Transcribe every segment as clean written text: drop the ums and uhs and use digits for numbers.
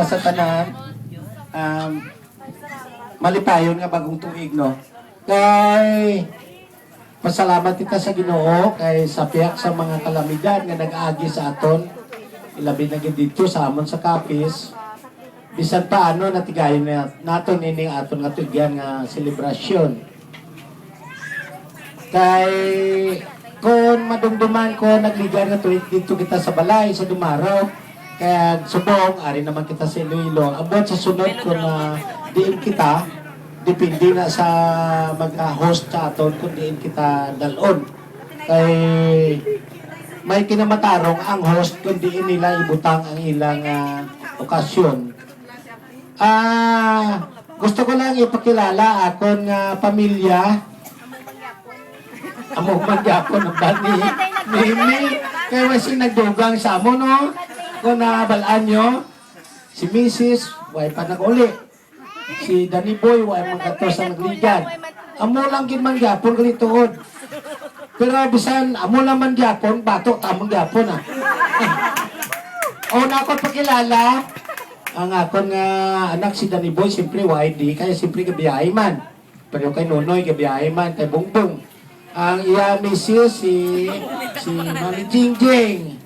ka sa tanan. Malipayon nga bagong tuig, no? Kay pasalamat kita sa Ginoo kay sa piyak sa mga kalamidad nga nag-agi sa aton. Ilabi na gid dito sa amon sa Capiz. Bisan paano natigayon na naton ining aton nga tuigyan nga selebrasyon. Kay kung madumduman ko nagligan nga tuig dito kita sa balay sa Dumaraw. Kaya subong ari naman kita sa Iloilo. Abot sa sunod ko na diin kita, depende na sa mag-host sa aton kung diin kita dalon. Kay may kinamatarong ang host kung diin nila ibutang ang ilang okasyon. Gusto ko lang ipakilala akong pamilya. Among magyapon ang bani. Mimi, kaya kasi nagdugang sa amo, no? Kung nabalaan nyo, si Mrs. way pa nag-uli. Si Danny Boy, way magatos ang nagligan. Amo lang gid man gyapon kalituod. Pero bisan amo lang man gyapon, batok tamang gyapon O na ako pakilala ang akong anak si Danny Boy, siyempre YD, kaya siyempre gabiyahe man. Pero kay Nonoy gabiyahe man, kay Bongbong. Ang iya Mrs. si Mami Jingjing.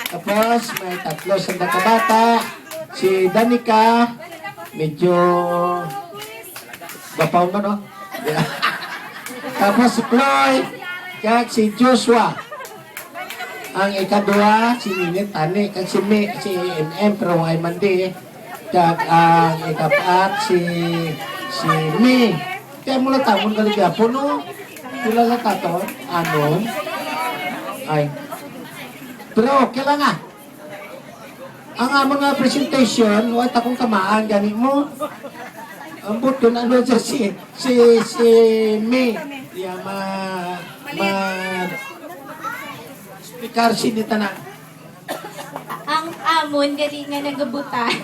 Tapos may tatlo sa nakabata. Si Danica, medyo bapaw na, no? Tapos si Chloe, kaya si Joshua. Ang ikadua, si Ninit, Tani, kaya si MM, pero ay mandi. Kaya ang ikapat, si Mi. Kaya mula tamon kaligapon, no? Kilala ka to? Ano? Ay. Pero okay lang Ang amon nga presentation, wala akong tamaan, gani mo. Ang buto na ano dyan si May. Diya speaker sinita na. Ang amon, gali nga nagabutan.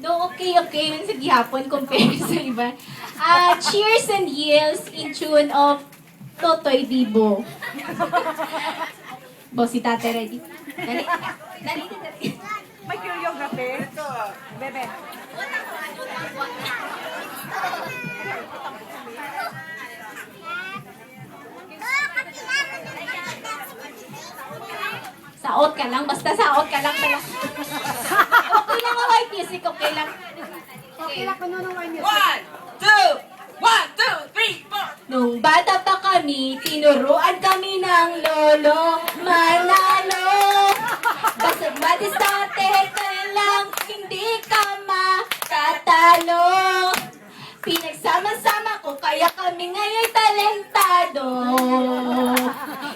No, okay yun sa gihapon compare sa iba. Cheers and yells in tune of Totoy Dibo. Boss, si Tate ready? Dali. May choreography? Ito, bebe. Saot ka lang, basta saot ka lang pala. Okay lang ang white music, okay lang. Okay lang ko nung wine music. 1, 2, 3, 4. Nung bata pa kami, tinuruan kami ng lolo manalo. Basta madistate ka lang, hindi ka makatalo. Pinagsama-sama ko, kaya kami ngayon talentado.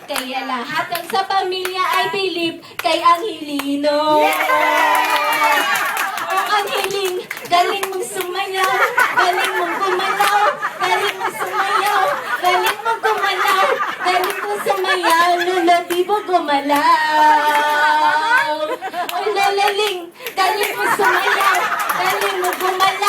Kaya lahat ng sa pamilya ay bilib kay Angelino. Ang Angeling, galing mong sumayaw, galing mong gumalaw, galing mong sumayaw, galing mong gumalaw, galing mong sumayaw, Lolo Dibo gumalaw. Ang lalaling, galing mong sumayaw, galing mong gumalaw,